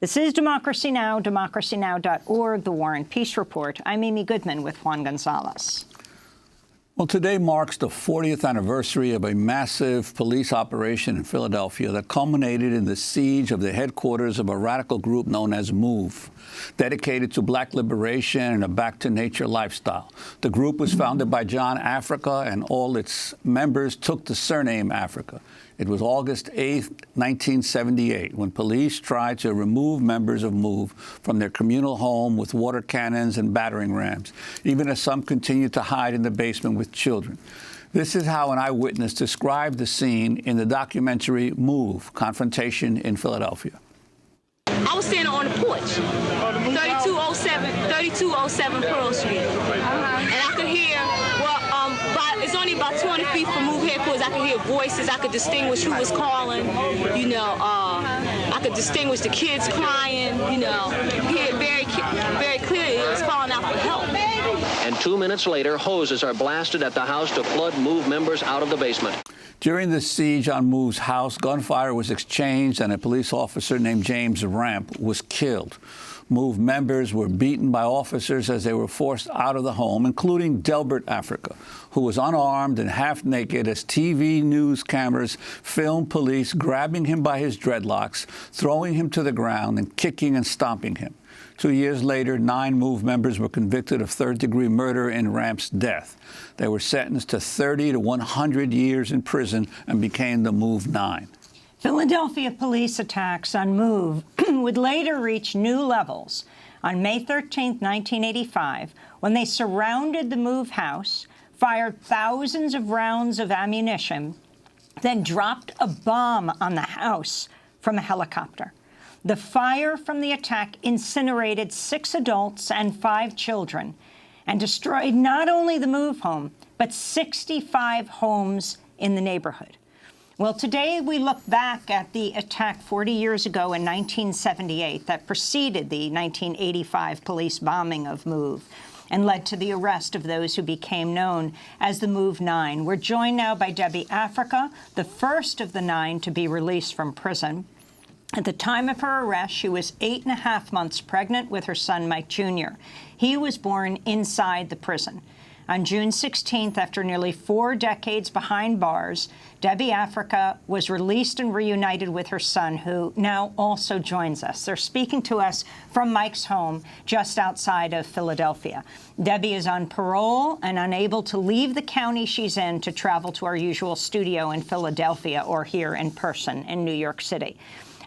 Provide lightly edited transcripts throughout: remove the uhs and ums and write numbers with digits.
This is Democracy Now!, democracynow.org, The War and Peace Report. I'm Amy Goodman with Juan Gonzalez. Well, today marks the 40th anniversary of a massive police operation in Philadelphia that culminated in the siege of the headquarters of a radical group known as MOVE, dedicated to black liberation and a back-to-nature lifestyle. The group was founded by John Africa, and all its members took the surname Africa. It was August 8, 1978, when police tried to remove members of MOVE from their communal home with water cannons and battering rams, even as some continued to hide in the basement with children. This is how an eyewitness described the scene in the documentary MOVE, Confrontation in Philadelphia. I was standing on the porch, 3207 Pearl Street, and I could hear, it's only about 20 feet from MOVE headquarters. I could hear voices. I could distinguish who was calling. I could distinguish the kids crying. Hear it very clearly. It was calling out for help. And 2 minutes later, hoses are blasted at the house to flood MOVE members out of the basement. During the siege on MOVE's house, gunfire was exchanged and a police officer named James Ramp was killed. MOVE members were beaten by officers as they were forced out of the home, including Delbert Africa, who was unarmed and half naked as TV news cameras filmed police grabbing him by his dreadlocks, throwing him to the ground, and kicking and stomping him. 2 years later, 9 MOVE members were convicted of third-degree murder in Ramp's death. They were sentenced to 30 to 100 years in prison and became the MOVE 9. Philadelphia police attacks on MOVE would later reach new levels on May 13, 1985, when they surrounded the MOVE house, fired thousands of rounds of ammunition, then dropped a bomb on the house from a helicopter. The fire from the attack incinerated 6 adults and 5 children and destroyed not only the MOVE home, but 65 homes in the neighborhood. Well, today we look back at the attack 40 years ago in 1978 that preceded the 1985 police bombing of MOVE and led to the arrest of those who became known as the MOVE 9. We're joined now by Debbie Africa, the first of the 9 to be released from prison. At the time of her arrest, she was 8.5 months pregnant with her son, Mike Jr. He was born inside the prison. On June 16th, after nearly 4 decades behind bars, Debbie Africa was released and reunited with her son, who now also joins us. They're speaking to us from Mike's home just outside of Philadelphia. Debbie is on parole and unable to leave the county she's in to travel to our usual studio in Philadelphia or here in person in New York City.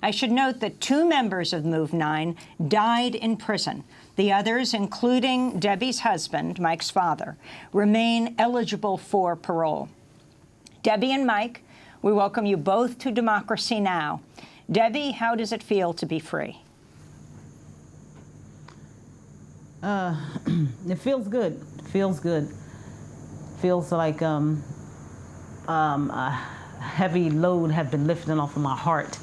I should note that 2 members of MOVE 9 died in prison. The others, including Debbie's husband, Mike's father, remain eligible for parole. Debbie and Mike, we welcome you both to Democracy Now! Debbie, how does it feel to be free? It feels good. It feels good. Feels like a heavy load have been lifted off of my heart.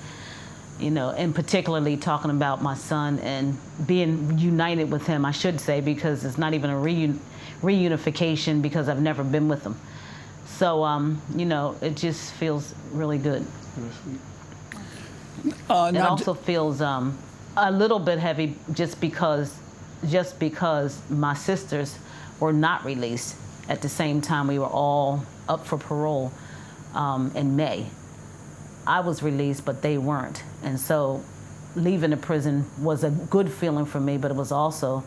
And particularly talking about my son and being united with him, I should say, because it's not even a reunification because I've never been with him. So, it just feels really good. It also feels a little bit heavy just because my sisters were not released at the same time we were all up for parole in May. I was released, but they weren't. And so leaving the prison was a good feeling for me, but it was also,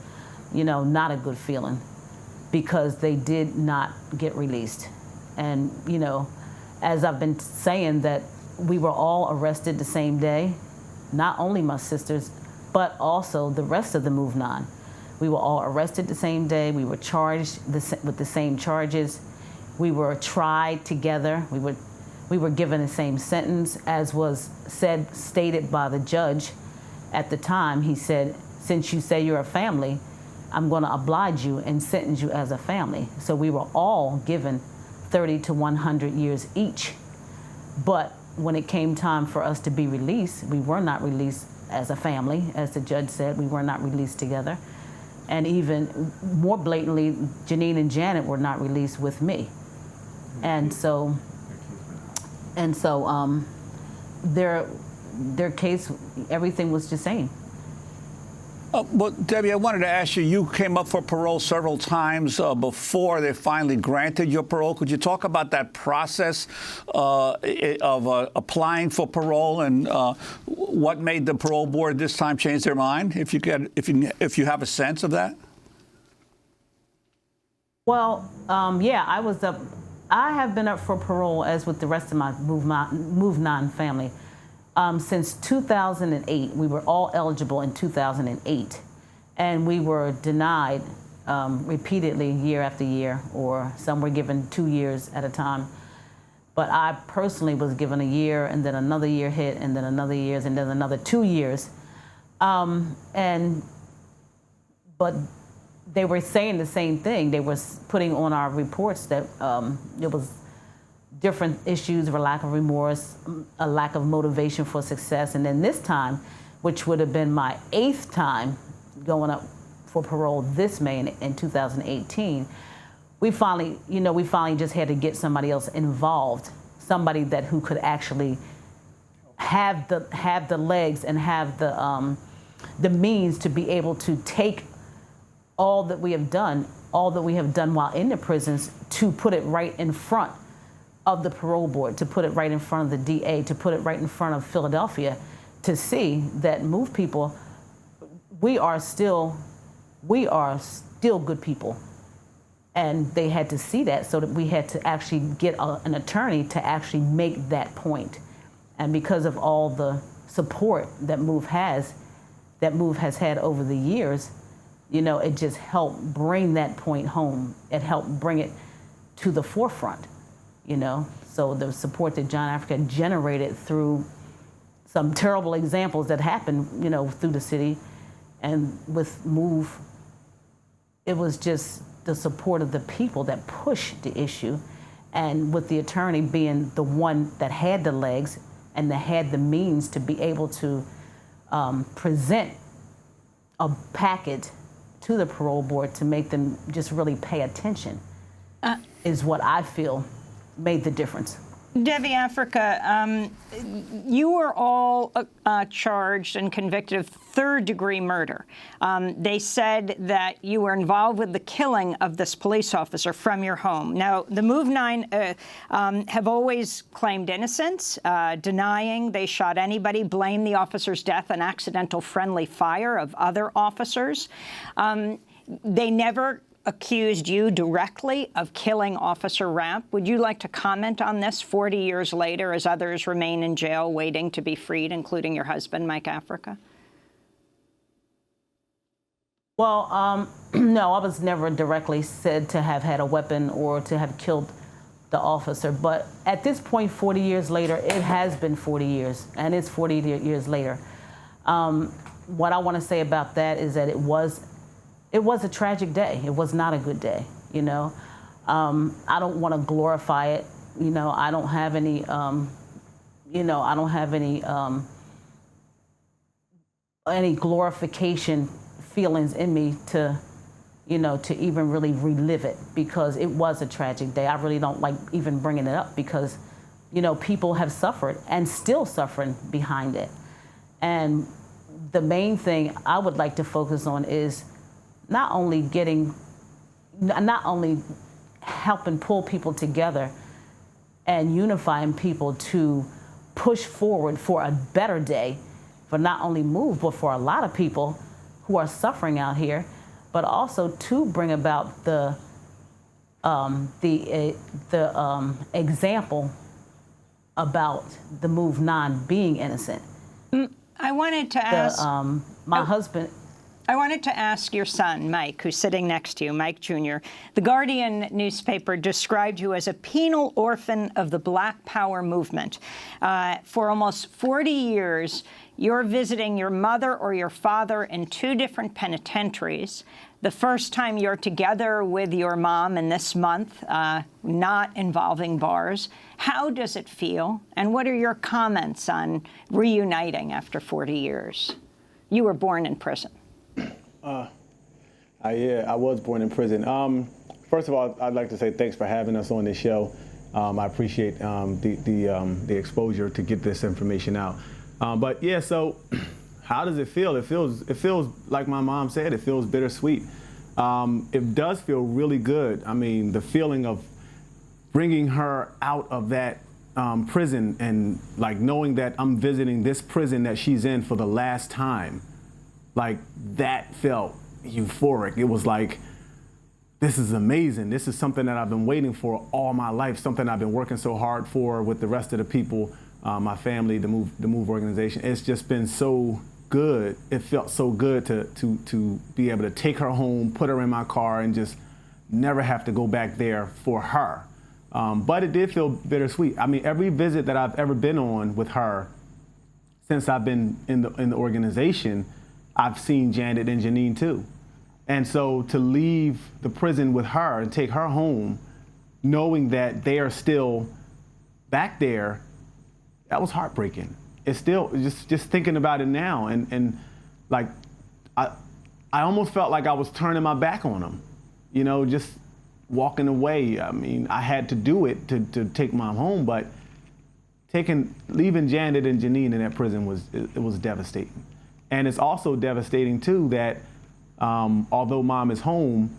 not a good feeling because they did not get released. And, as I've been saying, that we were all arrested the same day, not only my sisters, but also the rest of the MOVE 9. We were all arrested the same day. We were charged with the same charges. We were tried together. We were given the same sentence, as was stated by the judge at the time. He said, since you say you're a family, I'm going to oblige you and sentence you as a family. So we were all given 30 to 100 years each. But when it came time for us to be released, we were not released as a family. As the judge said, we were not released together. And even more blatantly, Janine and Janet were not released with me. And so their case, everything was the same. Well, Debbie, I wanted to ask you, you came up for parole several times before they finally granted your parole. Could you talk about that process of applying for parole and what made the parole board this time change their mind, if you have a sense of that? Well, yeah, I have been up for parole, as with the rest of my Move 9 family. Since 2008, we were all eligible in 2008, and we were denied repeatedly year after year, or some were given 2 years at a time. But I personally was given a year, and then another year hit, and then another year, and then another 2 years. But they were saying the same thing. They were putting on our reports that it was different issues, a lack of remorse, a lack of motivation for success. And then this time, which would have been my 8th time going up for parole this May in 2018, we finally just had to get somebody else involved, somebody who could actually have the legs and have the means to be able to take all that we have done while in the prisons, to put it right in front of the parole board, to put it right in front of the DA, to put it right in front of Philadelphia, to see that MOVE people, we are still good people. And they had to see that, so that we had to actually get an attorney to actually make that point. And because of all the support that MOVE has had over the years, it just helped bring that point home. It helped bring it to the forefront, So the support that John Africa generated through some terrible examples that happened, through the city, and with MOVE, it was just the support of the people that pushed the issue, and with the attorney being the one that had the legs and that had the means to be able to present a package to the parole board to make them just really pay attention, is what I feel made the difference. Debbie Africa, you were all charged and convicted of third-degree murder. They said that you were involved with the killing of this police officer from your home. Now, the Move 9 have always claimed innocence, denying they shot anybody, blame the officer's death on accidental friendly fire of other officers. They never accused you directly of killing Officer Rapp. Would you like to comment on this 40 years later, as others remain in jail waiting to be freed, including your husband, Mike Africa? Well, no, I was never directly said to have had a weapon or to have killed the officer. But at this point, 40 years later, it has been 40 years, and it's 40 years later. What I want to say about that is that it was a tragic day. It was not a good day, I don't want to glorify it. I don't have any, any glorification feelings in me to even really relive it, because it was a tragic day. I really don't like even bringing it up, because, people have suffered and still suffering behind it. And the main thing I would like to focus on is not only helping pull people together and unifying people to push forward for a better day for not only MOVE, but for a lot of people who are suffering out here, but also to bring about the example about the MOVE 9 being innocent. I wanted to ask my husband. I wanted to ask your son, Mike, who's sitting next to you, Mike Jr. The Guardian newspaper described you as a penal orphan of the Black Power movement. For almost 40 years, you're visiting your mother or your father in 2 different penitentiaries. The first time you're together with your mom in this month, not involving bars. How does it feel? And what are your comments on reuniting after 40 years? You were born in prison. Yeah, I was born in prison. First of all, I'd like to say thanks for having us on this show. I appreciate the exposure to get this information out. But yeah, so how does it feel? It feels like my mom said, it feels bittersweet. It does feel really good. I mean, the feeling of bringing her out of that prison and like knowing that I'm visiting this prison that she's in for the last time, like that felt euphoric. It was like, this is amazing. This is something that I've been waiting for all my life, something I've been working so hard for with the rest of the people, my family, the Move organization. It's just been so good. It felt so good to be able to take her home, put her in my car, and just never have to go back there for her. But it did feel bittersweet. I mean, every visit that I've ever been on with her since I've been in the organization, I've seen Janet and Janine too. And so to leave the prison with her and take her home, knowing that they are still back there, that was heartbreaking. It's still, just thinking about it now, and like, I almost felt like I was turning my back on them, you know, just walking away. I mean, I had to do it to take Mom home, but leaving Janet and Janine in that prison was devastating. And it's also devastating too that although Mom is home,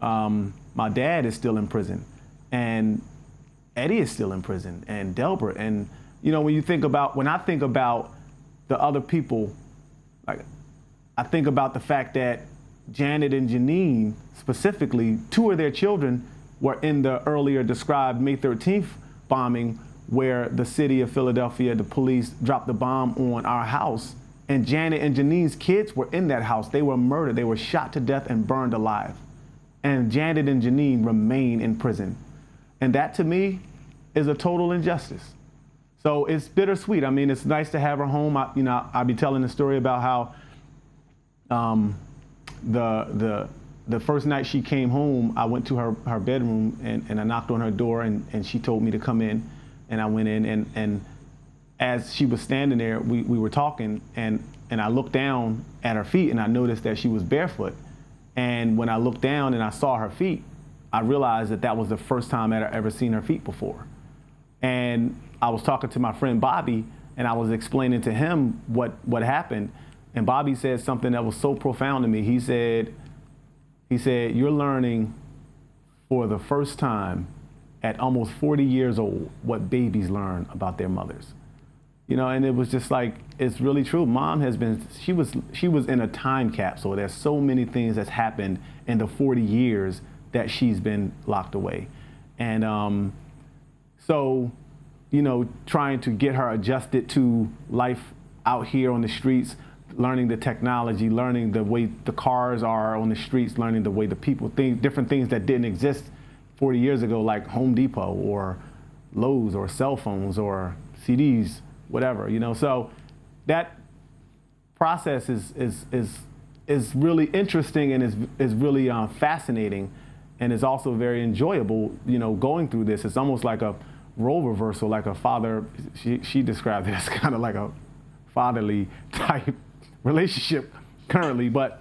my dad is still in prison, and Eddie is still in prison, and Delbert. And you know, when I think about the other people, like I think about the fact that Janet and Janine specifically, 2 of their children were in the earlier described May 13th bombing, where the city of Philadelphia, the police dropped the bomb on our house. And Janet and Janine's kids were in that house. They were murdered. They were shot to death and burned alive. And Janet and Janine remain in prison. And that, to me, is a total injustice. So it's bittersweet. I mean, it's nice to have her home. I'll be telling the story about how the first night she came home, I went to her bedroom and I knocked on her door, and she told me to come in. And I went in, and as she was standing there, we were talking, and I looked down at her feet, and I noticed that she was barefoot. And when I looked down and I saw her feet, I realized that was the first time I'd ever seen her feet before. And I was talking to my friend Bobby, and I was explaining to him what happened. And Bobby said something that was so profound to me. He said, you're learning for the first time at almost 40 years old what babies learn about their mothers. You know, and it was just like, it's really true. Mom has been, she was in a time capsule. There's so many things that's happened in the 40 years that she's been locked away. And so, you know, trying to get her adjusted to life out here on the streets, learning the technology, learning the way the cars are on the streets, learning the way the people think, different things that didn't exist 40 years ago, like Home Depot or Lowe's or cell phones or CDs, whatever, you know. So that process is really interesting and is really fascinating, and is also very enjoyable, you know, going through this. It's almost like a role reversal, like a father. She described it as kind of like a fatherly type relationship currently, but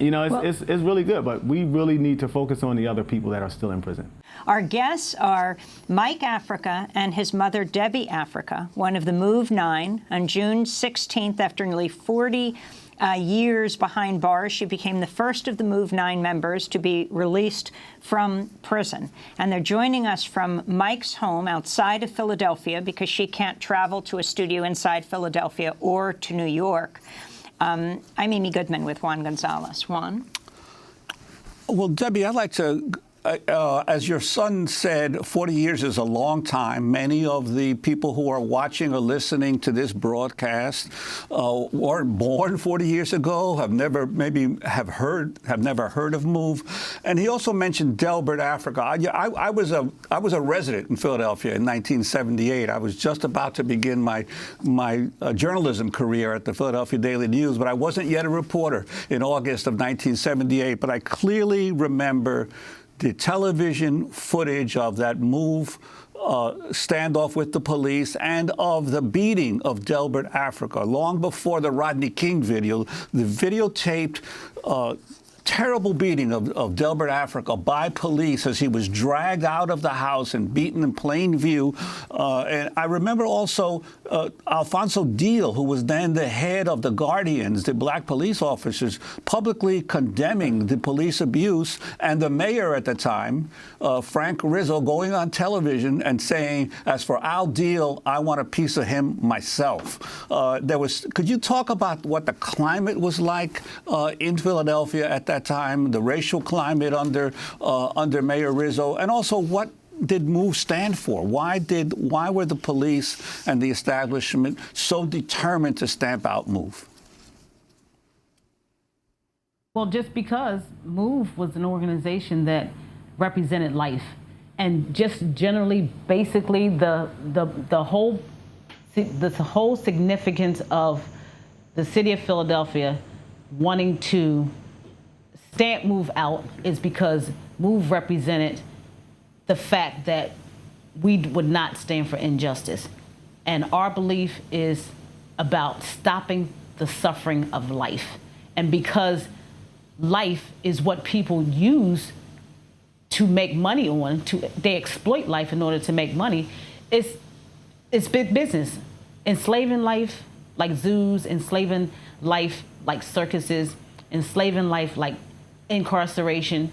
you know, it's really good. But we really need to focus on the other people that are still in prison. Our guests are Mike Africa and his mother, Debbie Africa, one of the Move 9. On June 16th, after nearly 40 years behind bars, she became the first of the Move 9 members to be released from prison. And they're joining us from Mike's home outside of Philadelphia because she can't travel to a studio inside Philadelphia or to New York. I'm Amy Goodman with Juan Gonzalez. Juan? Well, Debbie, I'd like to, as your son said, 40 years is a long time. Many of the people who are watching or listening to this broadcast weren't born 40 years ago, have never heard of Move. And he also mentioned Delbert Africa. I was a resident in Philadelphia in 1978. I was just about to begin my journalism career at the Philadelphia Daily News, but I wasn't yet a reporter in August of 1978. But I clearly remember the television footage of that Move standoff with the police and of the beating of Delbert Africa, long before the Rodney King video. The videotaped terrible beating of Delbert Africa by police as he was dragged out of the house and beaten in plain view. And I remember also Alfonso Deal, who was then the head of the Guardians, the black police officers, publicly condemning the police abuse, and the mayor at the time, Frank Rizzo, going on television and saying, as for Al Deal, I want a piece of him myself. Could you talk about what the climate was like in Philadelphia at that time, the racial climate under Mayor Rizzo, and also what did MOVE stand for? Why were the police and the establishment so determined to stamp out MOVE? Well, just because MOVE was an organization that represented life, and just generally, basically, the whole significance of the city of Philadelphia wanting to stamp MOVE out is because MOVE represented the fact that we would not stand for injustice. And our belief is about stopping the suffering of life. And because life is what people use to make money on, they exploit life in order to make money, it's big business. Enslaving life like zoos, enslaving life like circuses, enslaving life like incarceration,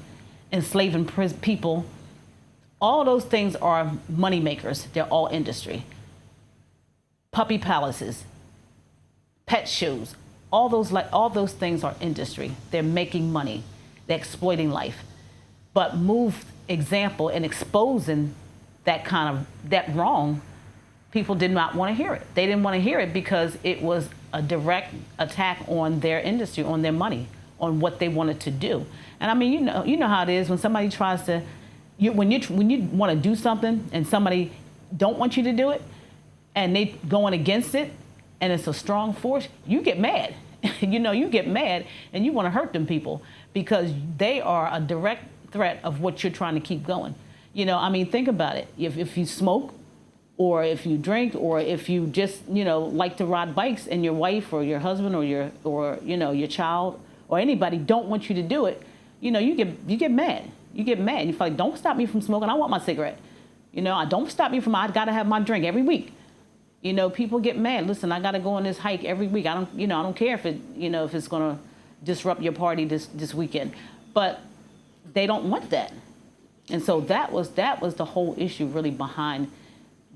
enslaving people. All those things are money makers. They're all industry. Puppy palaces, pet shows, all those things are industry. They're making money. They're exploiting life. But MOVE example in exposing that wrong, people did not want to hear it. They didn't want to hear it because it was a direct attack on their industry, on their money, on what they wanted to do. And I mean, you know how it is when somebody tries to, when you want to do something and somebody don't want you to do it, and they going against it, and it's a strong force, you get mad. You get mad, and you want to hurt them people because they are a direct threat of what you're trying to keep going. I mean, think about it. If you smoke, or if you drink, or if you just like to ride bikes, and your wife or your husband or your child or anybody don't want you to do it, you get mad. You get mad. You feel like, don't stop me from smoking. I want my cigarette. Don't stop me from. I gotta have my drink every week. People get mad. Listen, I gotta go on this hike every week. I don't care if if it's gonna disrupt your party this weekend, but they don't want that. And so that was the whole issue really behind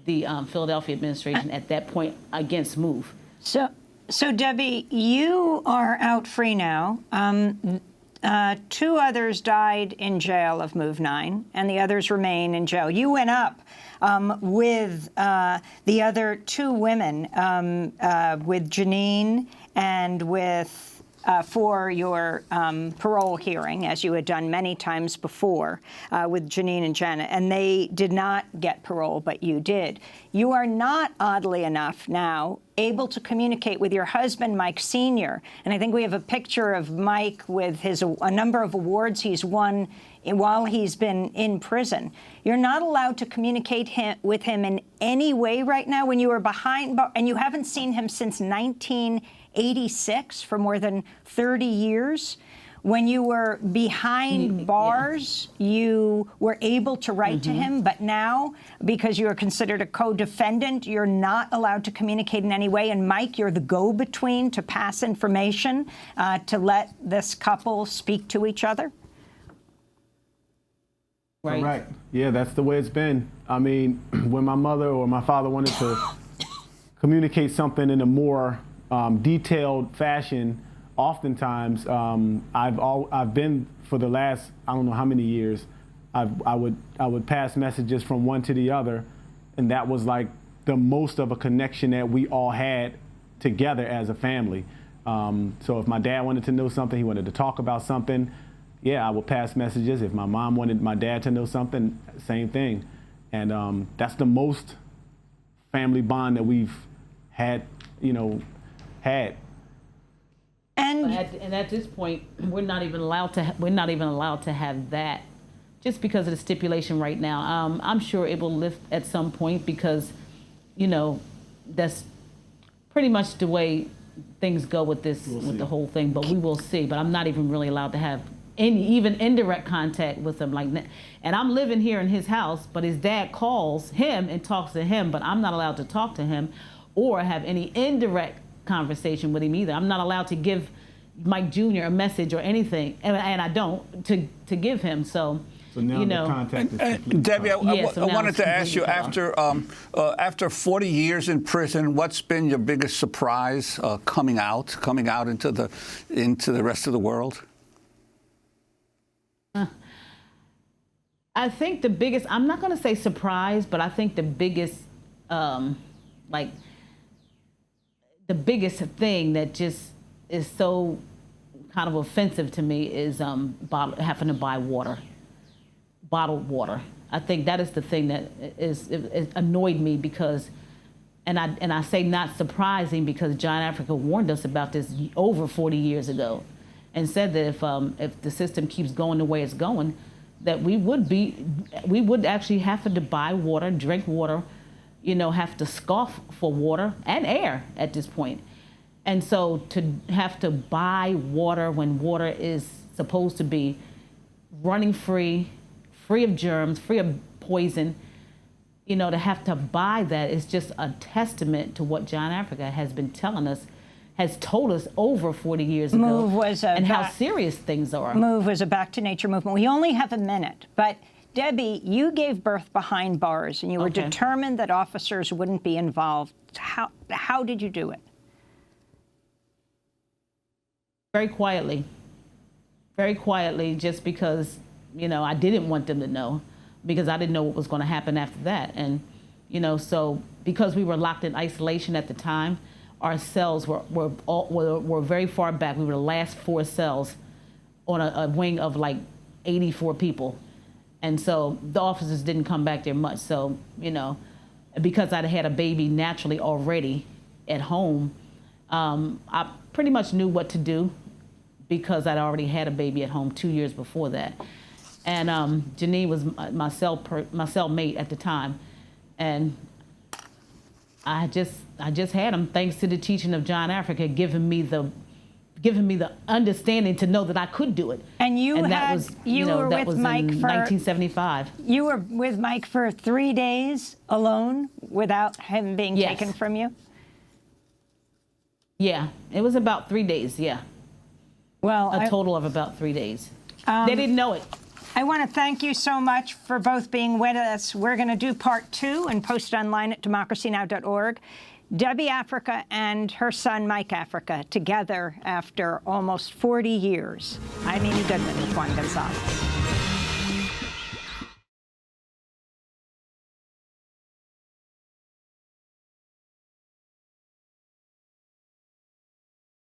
the Philadelphia administration at that point against MOVE. So Debbie, you are out free now. 2 others died in jail of MOVE 9, and the others remain in jail. You went up with the other 2 women, with Janine and with for your parole hearing, as you had done many times before with Janine and Janet, and they did not get parole, but you did. You are not, oddly enough, now able to communicate with your husband, Mike Sr., and I think we have a picture of Mike with a number of awards he's won while he's been in prison. You're not allowed to communicate with him in any way right now when you are behind, and you haven't seen him since 1986 for more than 30 years. When you were behind bars, you were able to write to him, but now, because you are considered a co-defendant, you're not allowed to communicate in any way. And Mike, you're the go-between to pass information to let this couple speak to each other? Right. Yeah, that's the way it's been. I mean, when my mother or my father wanted to communicate something in a more detailed fashion, oftentimes I've been for the last I don't know how many years, I would pass messages from one to the other, and that was like the most of a connection that we all had together as a family. So if my dad wanted to know something, he wanted to talk about something, yeah, I would pass messages. If my mom wanted my dad to know something, same thing. And that's the most family bond that we've had, had. And at this point, we're not even allowed to have that, just because of the stipulation right now. I'm sure it will lift at some point because, that's pretty much the way things go with this, with the whole thing. But we will see. But I'm not even really allowed to have even indirect contact with him. And I'm living here in his house, but his dad calls him and talks to him, but I'm not allowed to talk to him or have any indirect conversation with him either. I'm not allowed to give Mike Jr. a message or anything, and I don't to give him. So now you the know, contact is completely Debbie, cut off. Yeah, I wanted to ask you, completely cut after 40 years in prison, what's been your biggest surprise coming out into the rest of the world? I think the biggest, I'm not going to say surprise, but I think the biggest, the biggest thing that just is so kind of offensive to me is having to buy water, bottled water. I think that is the thing that it annoyed me because, and I say not surprising because John Africa warned us about this over 40 years ago and said that if the system keeps going the way it's going, that we would actually have to buy water, drink water, have to scoff for water and air at this point. And so to have to buy water when water is supposed to be running free of germs, free of poison, to have to buy that is just a testament to what John Africa has been telling us, has told us over 40 years ago, and how serious things are. MOVE was a back to nature movement. We only have a minute, but Debbie, you gave birth behind bars, and you were determined that officers wouldn't be involved. How did you do it? Very quietly, just because, I didn't want them to know, because I didn't know what was going to happen after that. And, so because we were locked in isolation at the time, our cells were very far back. We were the last 4 cells on a wing of like 84 people. And so the officers didn't come back there much. So, because I'd had a baby naturally already at home, I pretty much knew what to do because I'd already had a baby at home 2 years before that. And Janine was my cellmate at the time. And I just had him, thanks to the teaching of John Africa, giving me the understanding to know that I could do it. And you that were with Mike in for 1975. You were with Mike for 3 days alone without him being taken from you? Yeah, it was about 3 days, yeah. Well, a total of about 3 days. They didn't know it. I want to thank you so much for both being with us. We're going to do part 2 and post it online at democracynow.org. Debbie Africa and her son, Mike Africa, together after almost 40 years. I'm Amy Goodman with Juan Gonzalez.